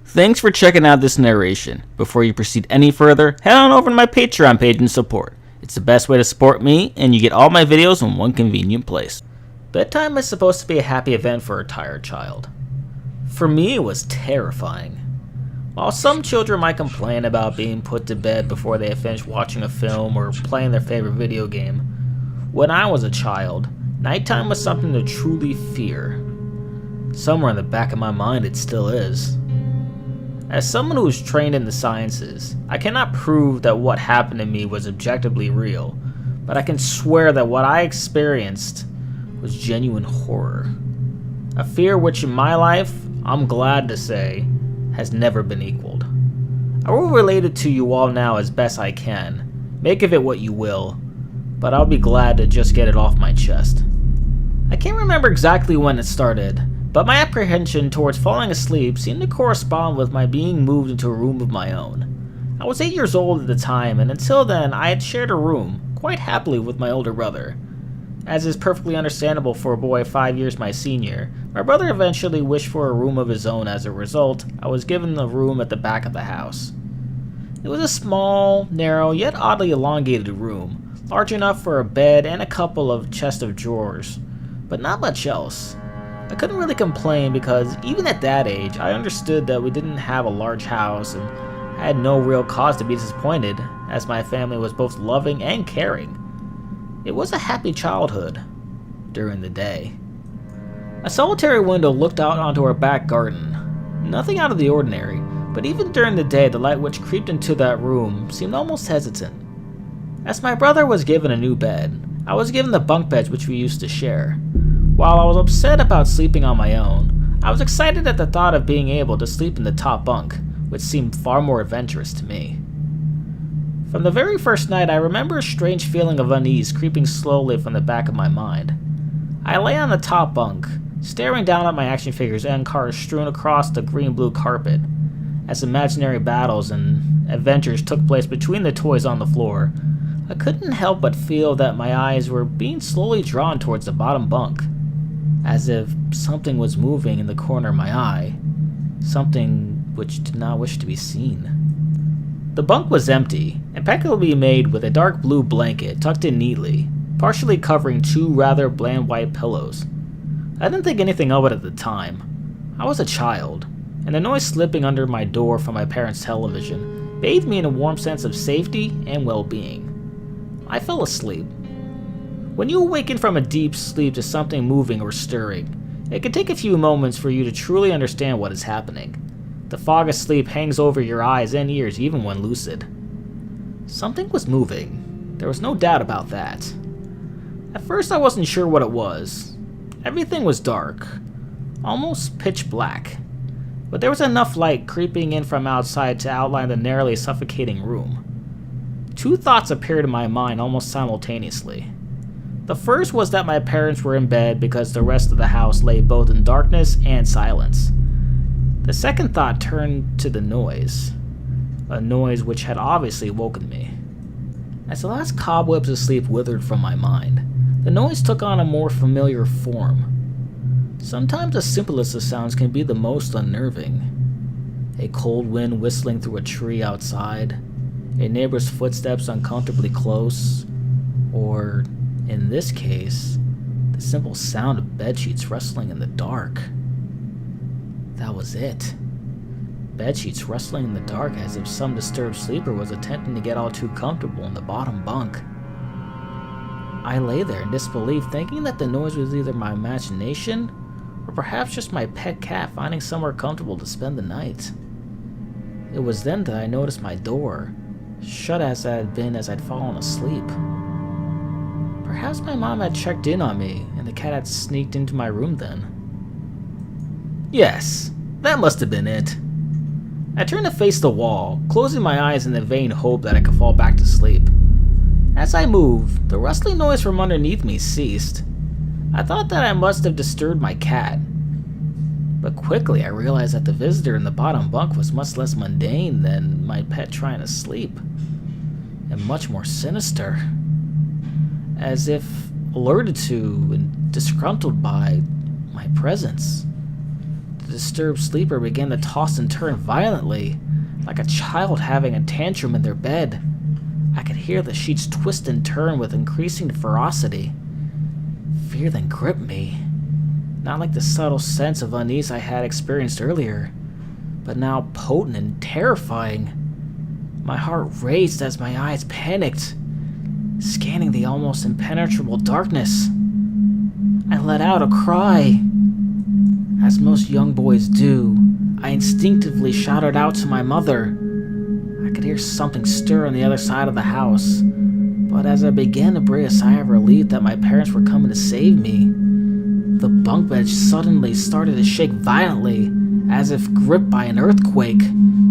Thanks for checking out this narration. Before you proceed any further, head on over to my Patreon page and support. It's the best way to support me, and you get all my videos in one convenient place. Bedtime is supposed to be a happy event for a tired child. For me, it was terrifying. While some children might complain about being put to bed before they have finished watching a film or playing their favorite video game, when I was a child, nighttime was something to truly fear. Somewhere in the back of my mind it still is. As someone who is trained in the sciences, I cannot prove that what happened to me was objectively real, but I can swear that what I experienced was genuine horror. A fear which in my life, I'm glad to say, has never been equaled. I will relate it to you all now as best I can. Make of it what you will, but I'll be glad to just get it off my chest. I can't remember exactly when it started, but my apprehension towards falling asleep seemed to correspond with my being moved into a room of my own. I was 8 years old at the time, and until then I had shared a room, quite happily, with my older brother. As is perfectly understandable for a boy 5 years my senior, my brother eventually wished for a room of his own. As a result, I was given the room at the back of the house. It was a small, narrow, yet oddly elongated room, large enough for a bed and a couple of chests of drawers, but not much else. I couldn't really complain because even at that age, I understood that we didn't have a large house and I had no real cause to be disappointed, as my family was both loving and caring. It was a happy childhood during the day. A solitary window looked out onto our back garden. Nothing out of the ordinary, but even during the day, the light which creeped into that room seemed almost hesitant. As my brother was given a new bed, I was given the bunk beds which we used to share. While I was upset about sleeping on my own, I was excited at the thought of being able to sleep in the top bunk, which seemed far more adventurous to me. From the very first night, I remember a strange feeling of unease creeping slowly from the back of my mind. I lay on the top bunk, staring down at my action figures and cars strewn across the green-blue carpet. As imaginary battles and adventures took place between the toys on the floor, I couldn't help but feel that my eyes were being slowly drawn towards the bottom bunk, as if something was moving in the corner of my eye, something which did not wish to be seen. The bunk was empty, impeccably made with a dark blue blanket tucked in neatly, partially covering two rather bland white pillows. I didn't think anything of it at the time. I was a child, and the noise slipping under my door from my parents' television bathed me in a warm sense of safety and well-being. I fell asleep. When you awaken from a deep sleep to something moving or stirring, it can take a few moments for you to truly understand what is happening. The fog of sleep hangs over your eyes and ears even when lucid. Something was moving. There was no doubt about that. At first I wasn't sure what it was. Everything was dark, almost pitch black, but there was enough light creeping in from outside to outline the narrowly suffocating room. Two thoughts appeared in my mind almost simultaneously. The first was that my parents were in bed because the rest of the house lay both in darkness and silence. The second thought turned to the noise, a noise which had obviously woken me. As the last cobwebs of sleep withered from my mind, the noise took on a more familiar form. Sometimes the simplest of sounds can be the most unnerving. A cold wind whistling through a tree outside, a neighbor's footsteps uncomfortably close, or, in this case, the simple sound of bedsheets rustling in the dark. That was it. Bedsheets rustling in the dark as if some disturbed sleeper was attempting to get all too comfortable in the bottom bunk. I lay there in disbelief, thinking that the noise was either my imagination or perhaps just my pet cat finding somewhere comfortable to spend the night. It was then that I noticed my door, shut as it had been as I'd fallen asleep. Perhaps my mom had checked in on me and the cat had sneaked into my room then. Yes, that must have been it. I turned to face the wall, closing my eyes in the vain hope that I could fall back to sleep. As I moved, the rustling noise from underneath me ceased. I thought that I must have disturbed my cat. But quickly I realized that the visitor in the bottom bunk was much less mundane than my pet trying to sleep, and much more sinister. As if alerted to and disgruntled by my presence. The disturbed sleeper began to toss and turn violently, like a child having a tantrum in their bed. I could hear the sheets twist and turn with increasing ferocity. Fear then gripped me, not like the subtle sense of unease I had experienced earlier, but now potent and terrifying. My heart raced as my eyes panicked, scanning the almost impenetrable darkness. I let out a cry. As most young boys do, I instinctively shouted out to my mother. I could hear something stir on the other side of the house, but as I began to breathe a sigh of relief that my parents were coming to save me, the bunk bed suddenly started to shake violently, as if gripped by an earthquake.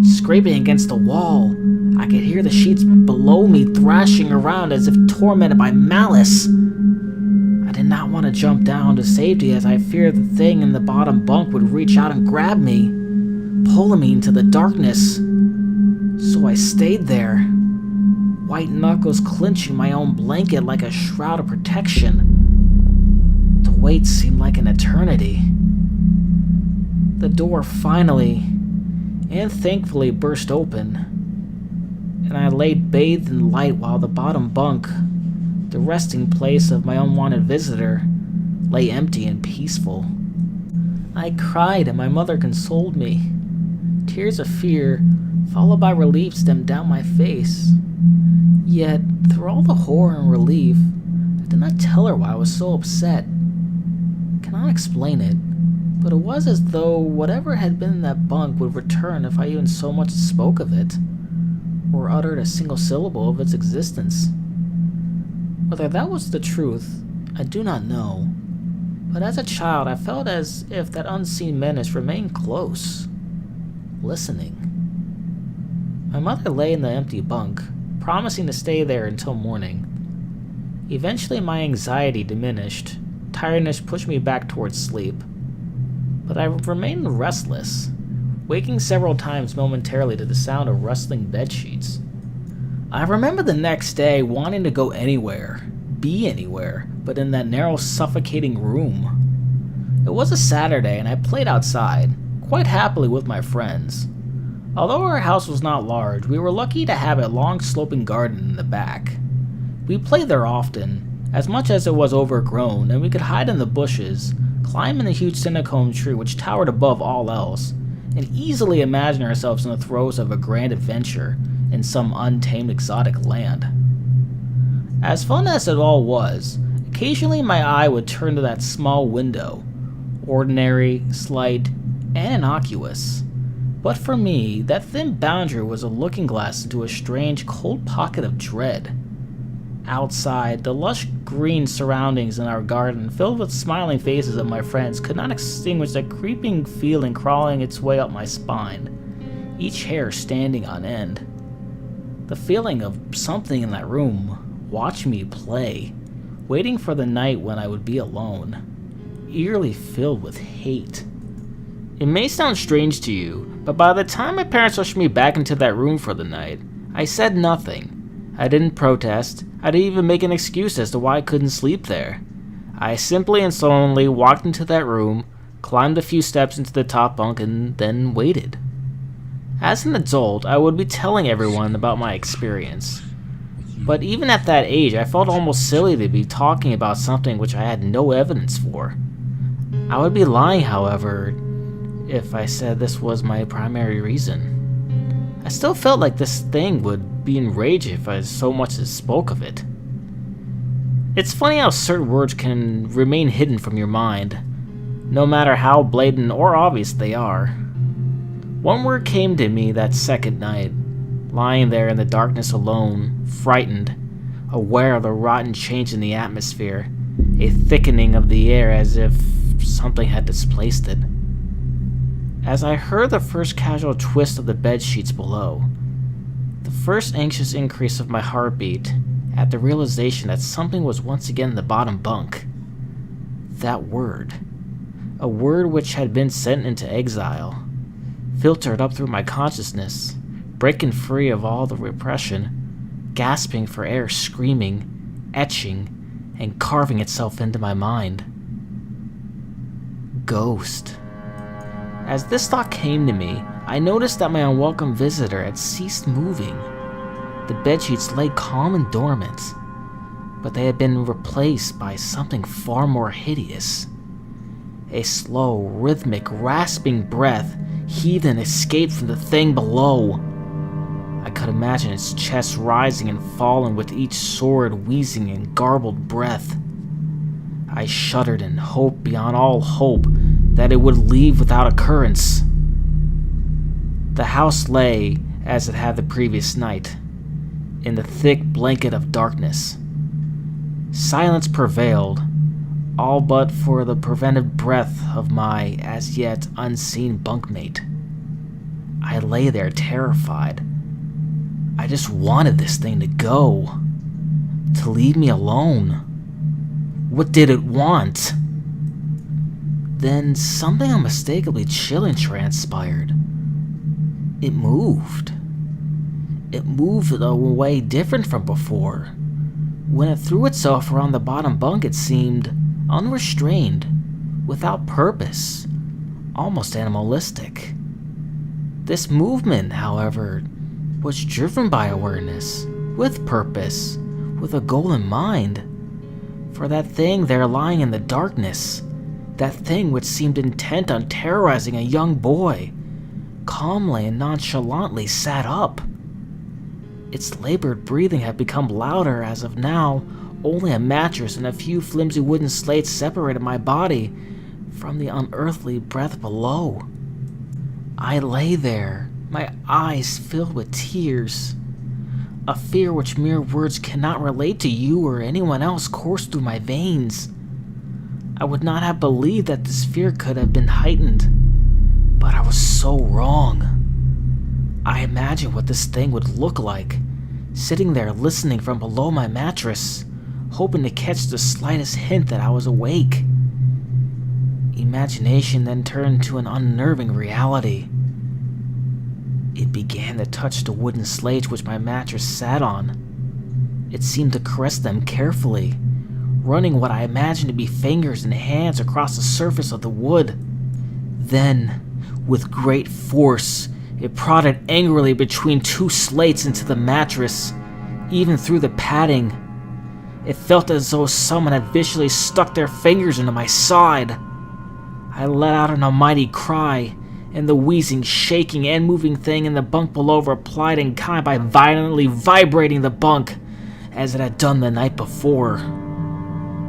Scraping against the wall, I could hear the sheets below me thrashing around as if tormented by malice. I did not want to jump down to safety, as I feared the thing in the bottom bunk would reach out and grab me, pulling me into the darkness. So I stayed there, white knuckles clenching my own blanket like a shroud of protection. The wait seemed like an eternity. The door finally, and thankfully, burst open, and I lay bathed in light while the bottom bunk, the resting place of my unwanted visitor, lay empty and peaceful. I cried and my mother consoled me. Tears of fear, followed by relief, stemmed down my face. Yet, through all the horror and relief, I did not tell her why I was so upset. Cannot explain it, but it was as though whatever had been in that bunk would return if I even so much as spoke of it, or uttered a single syllable of its existence. Whether that was the truth, I do not know, but as a child I felt as if that unseen menace remained close, listening. My mother lay in the empty bunk, promising to stay there until morning. Eventually my anxiety diminished, tiredness pushed me back towards sleep, but I remained restless, waking several times momentarily to the sound of rustling bedsheets. I remember the next day wanting to go anywhere, be anywhere, but in that narrow, suffocating room. It was a Saturday and I played outside, quite happily with my friends. Although our house was not large, we were lucky to have a long sloping garden in the back. We played there often, as much as it was overgrown, and we could hide in the bushes, climb in the huge cinnamon tree which towered above all else, and easily imagine ourselves in the throes of a grand adventure in some untamed exotic land. As fun as it all was, occasionally my eye would turn to that small window, ordinary, slight, and innocuous. But for me, that thin boundary was a looking glass into a strange, cold pocket of dread. Outside, the lush green surroundings in our garden, filled with smiling faces of my friends, could not extinguish that creeping feeling crawling its way up my spine, each hair standing on end. The feeling of something in that room, watching me play, waiting for the night when I would be alone, eerily filled with hate. It may sound strange to you, but by the time my parents rushed me back into that room for the night, I said nothing. I didn't protest. I didn't even make an excuse as to why I couldn't sleep there. I simply and sullenly walked into that room, climbed a few steps into the top bunk, and then waited. As an adult, I would be telling everyone about my experience. But even at that age, I felt almost silly to be talking about something which I had no evidence for. I would be lying, however, if I said this was my primary reason. I still felt like this thing would be enraged if I so much as spoke of it. It's funny how certain words can remain hidden from your mind, no matter how blatant or obvious they are. One word came to me that second night, lying there in the darkness alone, frightened, aware of the rotten change in the atmosphere, a thickening of the air as if something had displaced it. As I heard the first casual twist of the bed sheets below, the first anxious increase of my heartbeat at the realization that something was once again in the bottom bunk. That word. A word which had been sent into exile, filtered up through my consciousness, breaking free of all the repression, gasping for air, screaming, etching, and carving itself into my mind. Ghost. As this thought came to me, I noticed that my unwelcome visitor had ceased moving. The bedsheets lay calm and dormant, but they had been replaced by something far more hideous. A slow, rhythmic, rasping breath heaved and escaped from the thing below. I could imagine its chest rising and falling with each sordid, wheezing, and garbled breath. I shuddered and hoped beyond all hope that it would leave without occurrence. The house lay as it had the previous night, in the thick blanket of darkness. Silence prevailed, all but for the preventive breath of my as yet unseen bunkmate. I lay there terrified. I just wanted this thing to go, to leave me alone. What did it want? Then something unmistakably chilling transpired. It moved. It moved in a way different from before. When it threw itself around the bottom bunk, it seemed unrestrained, without purpose, almost animalistic. This movement, however, was driven by awareness, with purpose, with a goal in mind. For that thing there lying in the darkness, that thing which seemed intent on terrorizing a young boy, calmly and nonchalantly sat up. Its labored breathing had become louder as of now. Only a mattress and a few flimsy wooden slates separated my body from the unearthly breath below. I lay there, my eyes filled with tears. A fear which mere words cannot relate to you or anyone else coursed through my veins. I would not have believed that this fear could have been heightened, but I was so wrong. I imagined what this thing would look like, sitting there listening from below my mattress, hoping to catch the slightest hint that I was awake. Imagination then turned to an unnerving reality. It began to touch the wooden slates which my mattress sat on. It seemed to caress them carefully, running what I imagined to be fingers and hands across the surface of the wood. Then, with great force, it prodded angrily between two slates into the mattress, even through the padding. It felt as though someone had viciously stuck their fingers into my side. I let out an almighty cry, and the wheezing, shaking, and moving thing in the bunk below replied in kind by violently vibrating the bunk, as it had done the night before.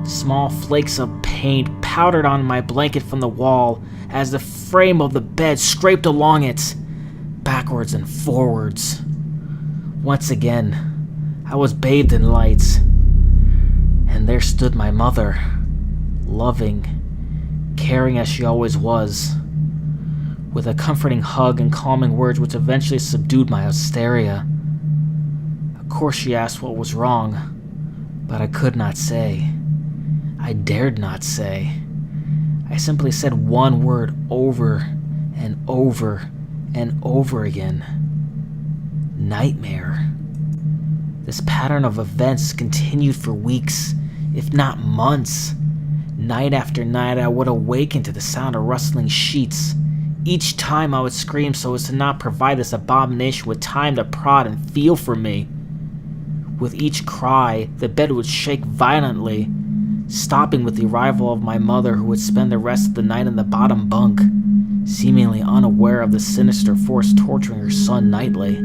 Small flakes of paint powdered on my blanket from the wall as the frame of the bed scraped along it, backwards and forwards. Once again, I was bathed in light, and there stood my mother, loving, caring as she always was, with a comforting hug and calming words which eventually subdued my hysteria. Of course she asked what was wrong, but I could not say. I dared not say. I simply said one word over and over and over again. Nightmare. This pattern of events continued for weeks, if not months. Night after night I would awaken to the sound of rustling sheets. Each time I would scream so as to not provide this abomination with time to prod and feel for me. With each cry, the bed would shake violently, stopping with the arrival of my mother, who would spend the rest of the night in the bottom bunk, seemingly unaware of the sinister force torturing her son nightly.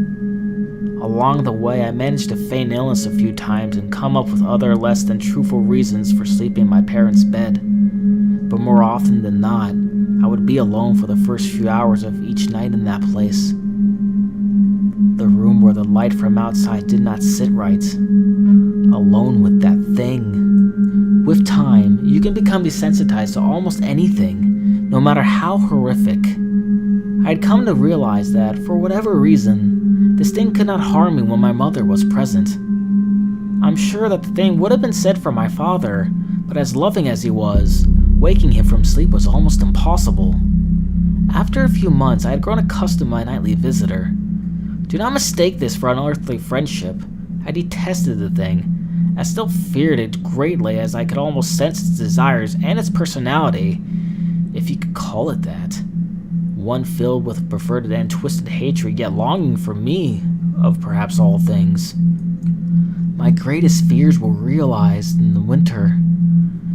Along the way, I managed to feign illness a few times and come up with other less than truthful reasons for sleeping in my parents' bed. But more often than not, I would be alone for the first few hours of each night in that place. The room where the light from outside did not sit right. Alone with that thing. With time, you can become desensitized to almost anything, no matter how horrific. I'd come to realize that, for whatever reason, this thing could not harm me when my mother was present. I'm sure that the thing would have been said for my father, but as loving as he was, waking him from sleep was almost impossible. After a few months, I had grown accustomed to my nightly visitor. Do not mistake this for unearthly friendship. I detested the thing. I still feared it greatly, as I could almost sense its desires and its personality, if you could call it that. one filled with perverted and twisted hatred, yet longing for me, of perhaps all things. My greatest fears were realized in the winter.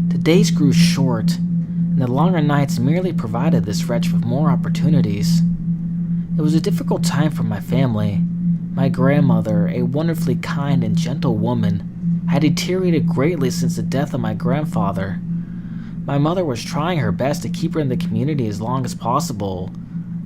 The days grew short, and the longer nights merely provided this wretch with more opportunities. It was a difficult time for my family. My grandmother, a wonderfully kind and gentle woman, had deteriorated greatly since the death of my grandfather. My mother was trying her best to keep her in the community as long as possible.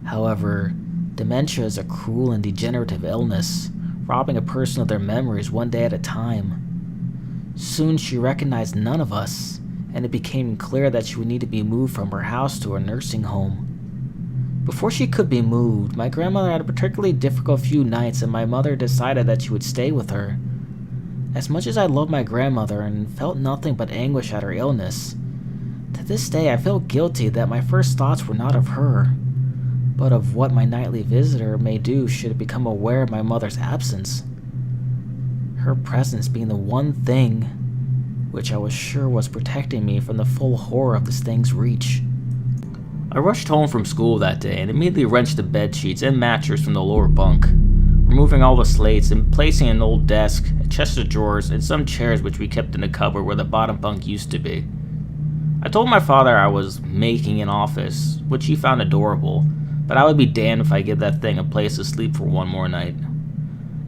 However, dementia is a cruel and degenerative illness, robbing a person of their memories one day at a time. Soon she recognized none of us, and it became clear that she would need to be moved from her house to a nursing home. Before she could be moved, my grandmother had a particularly difficult few nights, and my mother decided that she would stay with her. As much as I loved my grandmother and felt nothing but anguish at her illness, to this day I feel guilty that my first thoughts were not of her, but of what my nightly visitor may do should it become aware of my mother's absence. Her presence being the one thing which I was sure was protecting me from the full horror of this thing's reach. I rushed home from school that day and immediately wrenched the bed sheets and mattress from the lower bunk, removing all the slates and placing an old desk, a chest of drawers, and some chairs which we kept in the cupboard where the bottom bunk used to be. I told my father I was making an office, which he found adorable, but I would be damned if I give that thing a place to sleep for one more night.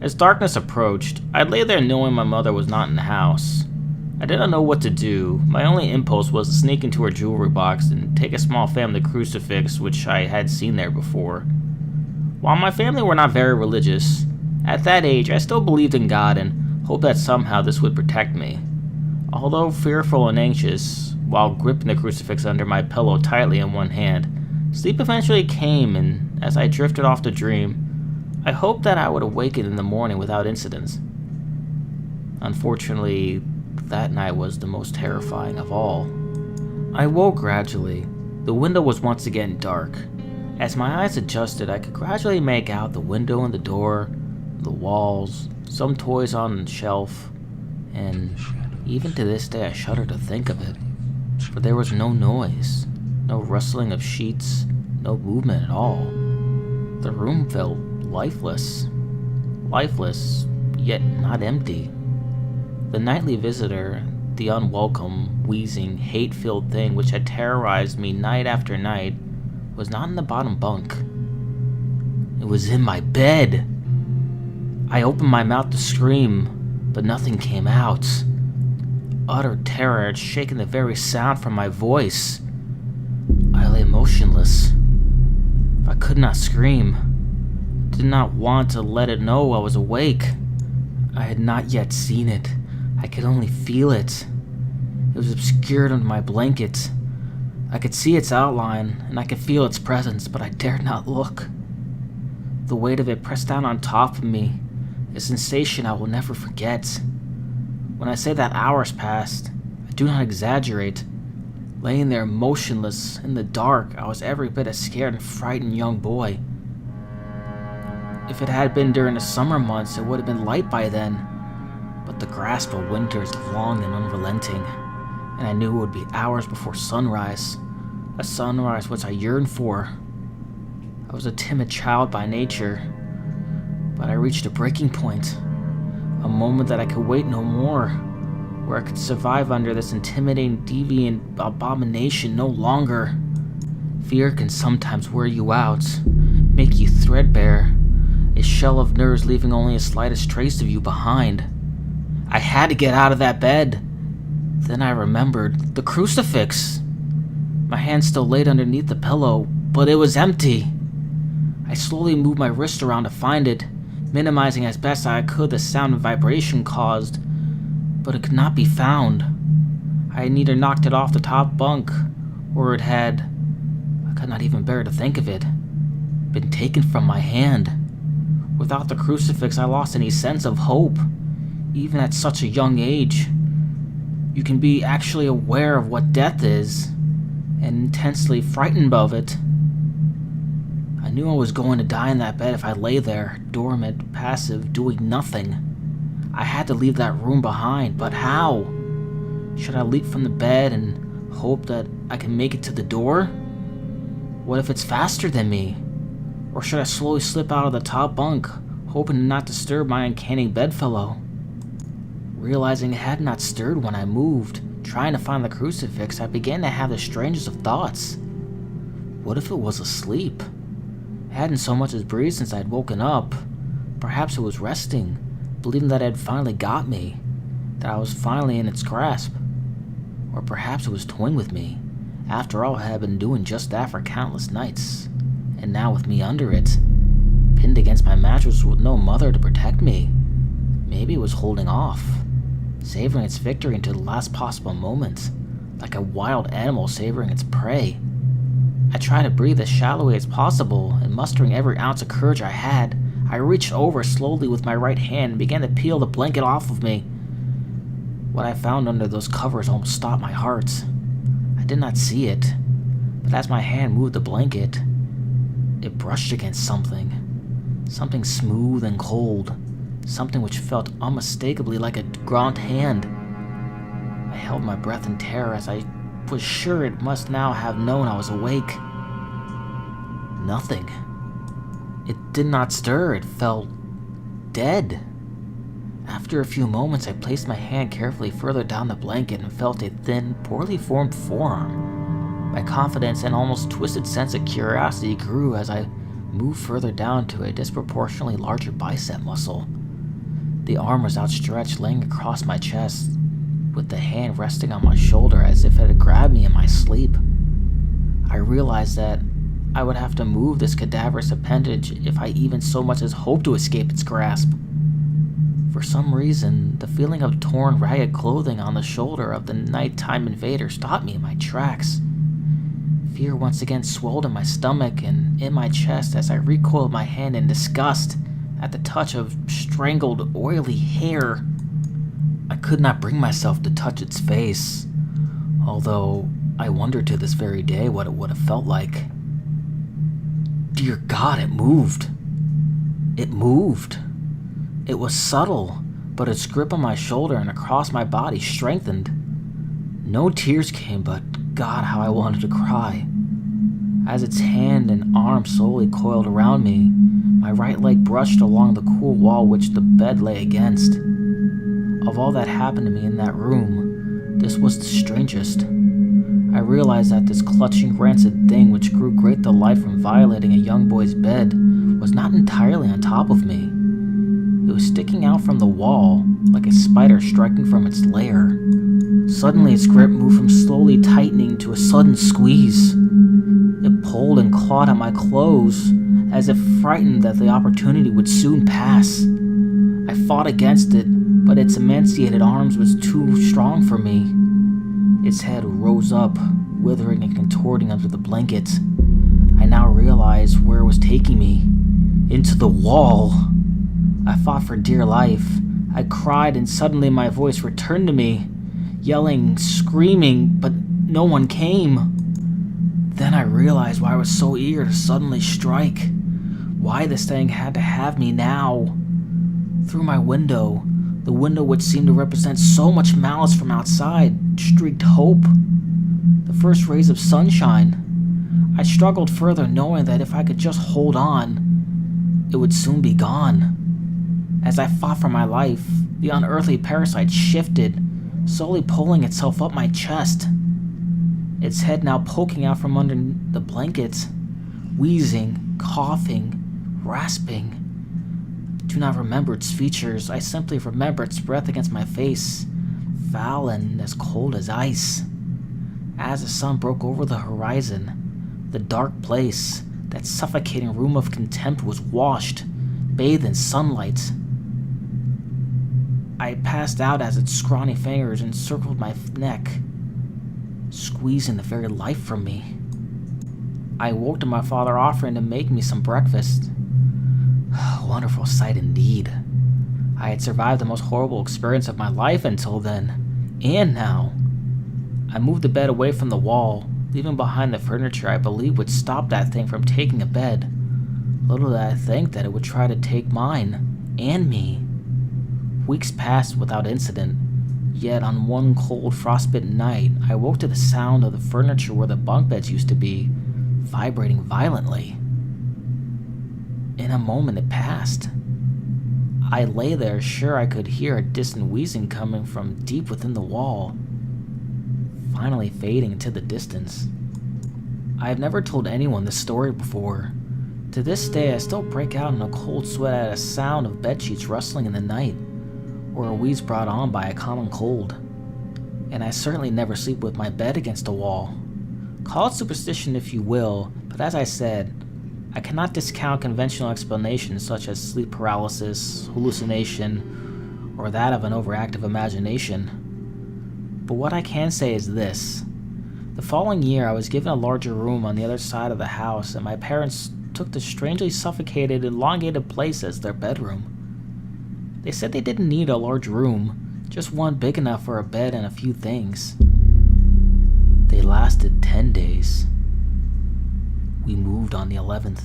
As darkness approached, I lay there knowing my mother was not in the house. I didn't know what to do. My only impulse was to sneak into her jewelry box and take a small family crucifix which I had seen there before. While my family were not very religious, at that age I still believed in God and hoped that somehow this would protect me. Although fearful and anxious, while gripping the crucifix under my pillow tightly in one hand, sleep eventually came, and as I drifted off to dream, I hoped that I would awaken in the morning without incidents. Unfortunately, that night was the most terrifying of all. I woke gradually. The window was once again dark. As my eyes adjusted, I could gradually make out the window and the door, the walls, some toys on the shelf, and even to this day I shudder to think of it. For there was no noise, no rustling of sheets, no movement at all. The room felt lifeless, yet not empty. The nightly visitor, the unwelcome, wheezing, hate-filled thing which had terrorized me night after night, was not in the bottom bunk. It was in my bed. I opened my mouth to scream, but nothing came out. Utter terror had shaken the very sound from my voice. I lay motionless. I could not scream. I did not want to let it know I was awake. I had not yet seen it. I could only feel it. It was obscured under my blanket. I could see its outline, and I could feel its presence, but I dared not look. The weight of it pressed down on top of me, a sensation I will never forget. When I say that hours passed, I do not exaggerate. Laying there motionless in the dark, I was every bit a scared and frightened young boy. If it had been during the summer months, it would have been light by then. But the grasp of winter is long and unrelenting, and I knew it would be hours before sunrise, a sunrise which I yearned for. I was a timid child by nature, but I reached a breaking point, a moment that I could wait no more, where I could survive under this intimidating, deviant abomination no longer. Fear can sometimes wear you out, make you threadbare, a shell of nerves leaving only a slightest trace of you behind. I had to get out of that bed. Then I remembered the crucifix. My hand still laid underneath the pillow, but it was empty. I slowly moved my wrist around to find it, minimizing as best I could the sound and vibration caused, but it could not be found. I had neither knocked it off the top bunk, or it had, I could not even bear to think of it, been taken from my hand. Without the crucifix, I lost any sense of hope. Even at such a young age, you can be actually aware of what death is, and intensely frightened of it. I knew I was going to die in that bed if I lay there, dormant, passive, doing nothing. I had to leave that room behind, but how? Should I leap from the bed and hope that I can make it to the door? What if it's faster than me? Or should I slowly slip out of the top bunk, hoping to not disturb my uncanny bedfellow? Realizing it had not stirred when I moved, trying to find the crucifix, I began to have the strangest of thoughts. What if it was asleep? It hadn't so much as breathed since I had woken up. Perhaps it was resting, believing that it had finally got me, that I was finally in its grasp. Or perhaps it was toying with me. After all, it had been doing just that for countless nights. And now with me under it, pinned against my mattress with no mother to protect me, maybe it was holding off, savoring its victory until the last possible moment, like a wild animal savoring its prey. I tried to breathe as shallowly as possible, and mustering every ounce of courage I had, I reached over slowly with my right hand and began to peel the blanket off of me. What I found under those covers almost stopped my heart. I did not see it, but as my hand moved the blanket, it brushed against something smooth and cold, something which felt unmistakably like a gaunt hand. I held my breath in terror as I was sure it must now have known I was awake. Nothing. It did not stir, it felt dead. After a few moments, I placed my hand carefully further down the blanket and felt a thin, poorly formed forearm. My confidence and almost twisted sense of curiosity grew as I moved further down to a disproportionately larger bicep muscle. The arm was outstretched, laying across my chest, with the hand resting on my shoulder as if it had grabbed me in my sleep. I realized that I would have to move this cadaverous appendage if I even so much as hoped to escape its grasp. For some reason, the feeling of torn, ragged clothing on the shoulder of the nighttime invader stopped me in my tracks. Fear once again swelled in my stomach and in my chest as I recoiled my hand in disgust at the touch of strangled, oily hair. I could not bring myself to touch its face, although I wonder to this very day what it would have felt like. Dear God, it moved. It moved. It was subtle, but its grip on my shoulder and across my body strengthened. No tears came, but God, how I wanted to cry. As its hand and arm slowly coiled around me, my right leg brushed along the cool wall which the bed lay against. Of all that happened to me in that room, this was the strangest. I realized that this clutching, rancid thing which grew great delight from violating a young boy's bed was not entirely on top of me. It was sticking out from the wall, like a spider striking from its lair. Suddenly its grip moved from slowly tightening to a sudden squeeze. It pulled and clawed at my clothes, as if frightened that the opportunity would soon pass. I fought against it, but its emaciated arms was too strong for me. Its head rose up, withering and contorting under the blanket. I now realized where it was taking me. Into the wall. I fought for dear life. I cried, and suddenly my voice returned to me, yelling, screaming, but no one came. Then I realized why I was so eager to suddenly strike. Why this thing had to have me now. Through my window, the window which seemed to represent so much malice from outside, streaked hope. The first rays of sunshine. I struggled further, knowing that if I could just hold on, it would soon be gone. As I fought for my life, the unearthly parasite shifted, slowly pulling itself up my chest. Its head now poking out from under the blanket, wheezing, coughing, rasping. I do not remember its features. I simply remember its breath against my face, foul and as cold as ice. As the sun broke over the horizon, the dark place, that suffocating room of contempt, was washed, bathed in sunlight. I passed out as its scrawny fingers encircled my neck, squeezing the very life from me. I woke to my father offering to make me some breakfast. A wonderful sight indeed. I had survived the most horrible experience of my life until then, and now. I moved the bed away from the wall, leaving behind the furniture I believed would stop that thing from taking a bed. Little did I think that it would try to take mine, and me. Weeks passed without incident, yet on one cold, frostbitten night, I woke to the sound of the furniture where the bunk beds used to be, vibrating violently. In a moment it passed. I lay there sure I could hear a distant wheezing coming from deep within the wall, finally fading into the distance. I have never told anyone this story before. To this day I still break out in a cold sweat at a sound of bedsheets rustling in the night, or a wheeze brought on by a common cold. And I certainly never sleep with my bed against a wall. Call it superstition if you will, but as I said, I cannot discount conventional explanations such as sleep paralysis, hallucination, or that of an overactive imagination. But what I can say is this. The following year I was given a larger room on the other side of the house, and my parents took the strangely suffocated, elongated place as their bedroom. They said they didn't need a large room, just one big enough for a bed and a few things. They lasted 10 days. We moved on the 11th.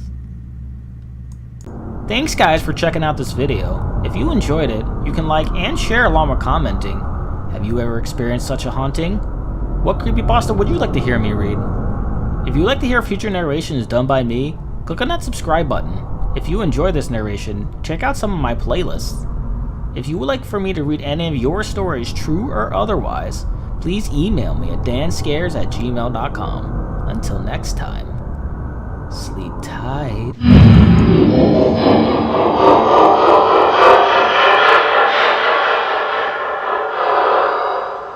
Thanks guys for checking out this video. If you enjoyed it, you can like and share along with commenting. Have you ever experienced such a haunting? What creepypasta would you like to hear me read? If you'd like to hear future narrations done by me, click on that subscribe button. If you enjoy this narration, check out some of my playlists. If you would like for me to read any of your stories, true or otherwise, please email me at danscares@gmail.com. Until next time, sleep tight.